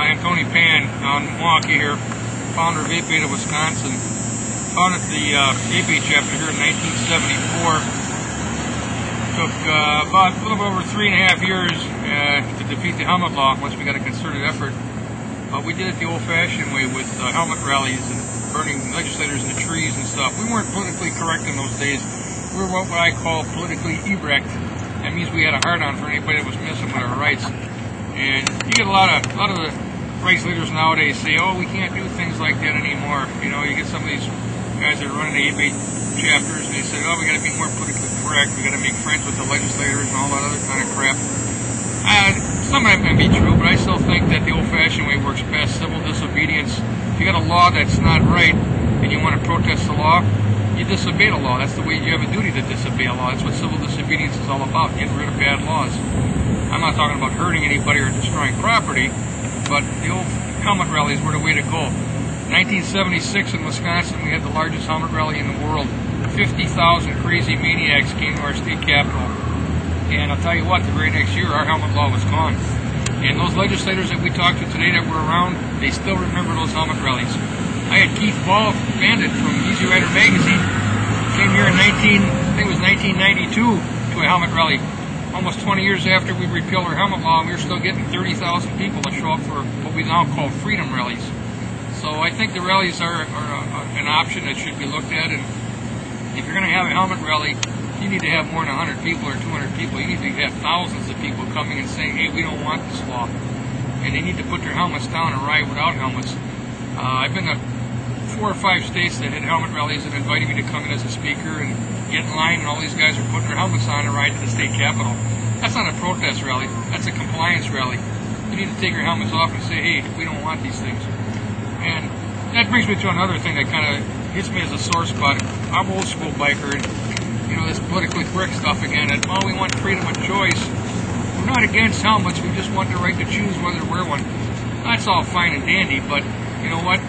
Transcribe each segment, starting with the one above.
I'm Tony Pan on Milwaukee here, founder of Ape Beta Wisconsin. Founded the Ape Beta chapter here in 1974. Took about a little over 3.5 years to defeat the helmet law once we got a concerted effort. We did it the old-fashioned way with helmet rallies and burning legislators in the trees and stuff. We weren't politically correct in those days. We were what I call politically erect. That means we had a hard-on for anybody that was messing with our rights. And you get a lot of the rights leaders nowadays say, oh, we can't do things like that anymore. You know, you get some of these guys that are running the Ape Beta chapters, and they say, oh, we got to be more politically correct. We got to make friends with the legislators and all that other kind of crap. Some of that may be true, but I still think that the old-fashioned way works best. Civil disobedience. If you got a law that's not right and you want to protest the law, you disobey the law. That's the way you have a duty to disobey a law. That's what civil disobedience is all about, getting rid of bad laws. I'm not talking about hurting anybody or destroying property, but the old helmet rallies were the way to go. 1976 in Wisconsin, we had the largest helmet rally in the world. 50,000 crazy maniacs came to our state capitol. And I'll tell you what, the very next year, our helmet law was gone. And those legislators that we talked to today that were around, they still remember those helmet rallies. I had Keith Ball, Bandit from Easy Rider magazine, came here in 1992 to a helmet rally. Almost 20 years after we repealed our helmet law, we were still getting 30,000 people to show up for what we now call freedom rallies. So I think the rallies are an option that should be looked at. And if you're going to have a helmet rally, you need to have more than 100 people or 200 people. You need to have thousands of people coming and saying, hey, we don't want this law. And they need to put their helmets down and ride without helmets. I've been to 4 or 5 states that had helmet rallies and invited me to come in as a speaker and get in line, and all these guys are putting their helmets on and ride to the state capitol. That's not a protest rally. That's a compliance rally. You need to take your helmets off and say, hey, we don't want these things. And that brings me to another thing that kind of hits me as a sore spot. I'm an old school biker, and you know, this politically correct stuff again, and oh, we want freedom of choice. We're not against helmets, we just want the right to choose whether to wear one. That's all fine and dandy, but you know what?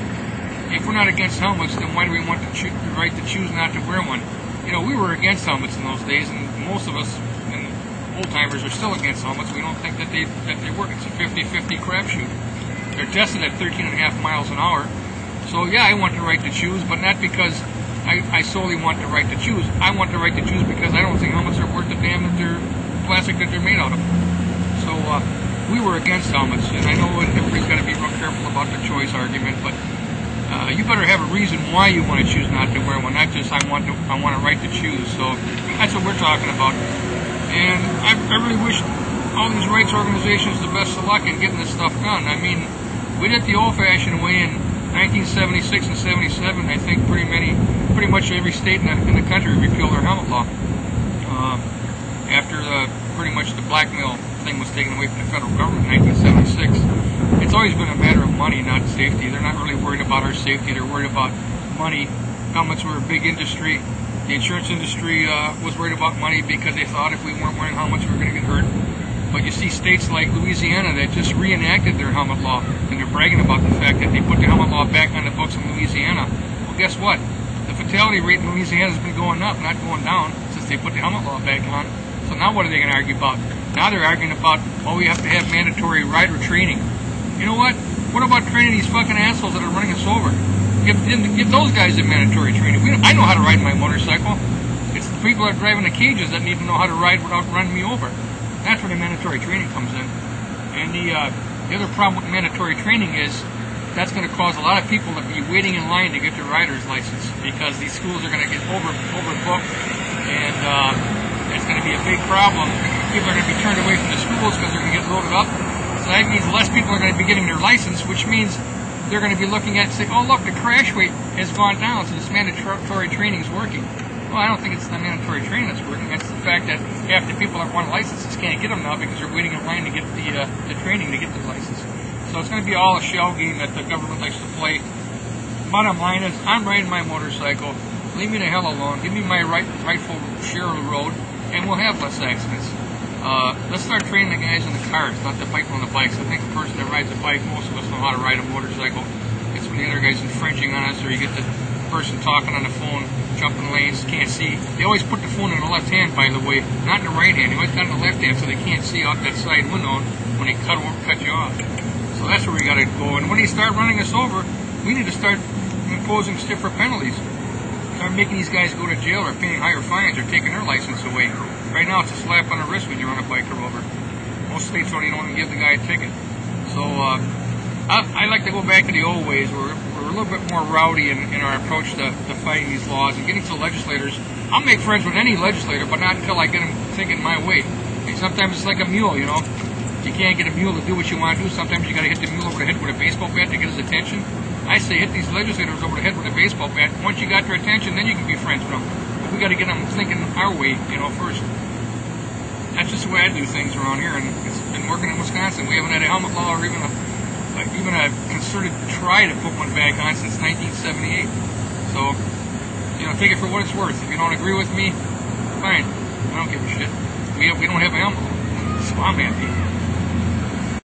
If we're not against helmets, then why do we want the right to choose not to wear one? You know, we were against helmets in those days, and most of us, and old-timers, are still against helmets. We don't think that they work. It's a 50-50 crapshoot. They're tested at 13.5 miles an hour. So yeah, I want the right to choose, but not because I solely want the right to choose. I want the right to choose because I don't think helmets are worth the damn that they're plastic that they're made out of. So we were against helmets, and I know everybody's got to be real careful about the choice argument, but you better have a reason why you want to choose not to wear one, not just I want a right to choose. So that's what we're talking about. And I really wish all these rights organizations the best of luck in getting this stuff done. I mean, we did the old-fashioned way in 1976 and 77. I think pretty much every state in the country repealed their helmet law after pretty much the blackmail thing was taken away from the federal government in 1976. It's always been a matter of money, not safety. They're not really worried about our safety. They're worried about money. Helmets were a big industry. The insurance industry was worried about money because they thought if we weren't wearing helmets, we were going to get hurt. But you see states like Louisiana that just reenacted their helmet law, and they're bragging about the fact that they put the helmet law back on the books in Louisiana. Well, guess what? The fatality rate in Louisiana has been going up, not going down, since they put the helmet law back on. So now what are they going to argue about? Now they're arguing about, oh, we have to have mandatory rider training. You know what? What about training these fucking assholes that are running us over? Give those guys a mandatory training. I know how to ride my motorcycle. It's the people that are driving the cages that need to know how to ride without running me over. That's where the mandatory training comes in. And the other problem with mandatory training is that's going to cause a lot of people to be waiting in line to get their rider's license because these schools are going to get overbooked, and it's going to be a big problem. People are going to be turned away from the schools because they're going to get loaded up. So that means less people are going to be getting their license, which means they're going to be looking at and saying, oh, look, the crash rate has gone down, so this mandatory training is working. Well, I don't think it's the mandatory training that's working. It's the fact that half the people that want licenses can't get them now because they're waiting in line to get the training to get the license. So it's going to be all a shell game that the government likes to play. Bottom line is, I'm riding my motorcycle. Leave me the hell alone. Give me my rightful share of the road, and we'll have less accidents. Let's start training the guys in the cars, not the people on the bikes. I think the person that rides a bike, most of us know how to ride a motorcycle. It's when the other guy's infringing on us, or you get the person talking on the phone, jumping lanes, can't see. They always put the phone in the left hand, by the way, not in the right hand. They always got it in the left hand so they can't see out that side window when they cut you off. So that's where we got to go. And when they start running us over, we need to start imposing stiffer penalties. Start making these guys go to jail or paying higher fines or taking their license away. Right now it's a slap on the wrist when you run a biker over. Most states don't even give the guy a ticket. So I like to go back to the old ways where we're a little bit more rowdy in our approach to fighting these laws and getting to legislators. I'll make friends with any legislator, but not until I get them thinking my way. And sometimes it's like a mule, you know. You can't get a mule to do what you want to do. Sometimes you got to hit the mule over the head with a baseball bat to get his attention. I say hit these legislators over the head with a baseball bat. Once you got their attention, then you can be friends with them. But we got to get them thinking our way, you know, first. That's just the way I do things around here, and it's been working in Wisconsin. We haven't had a helmet law or even a concerted try to put one back on since 1978. So, you know, take it for what it's worth. If you don't agree with me, fine. I don't give a shit. We don't have a helmet law, so I'm happy.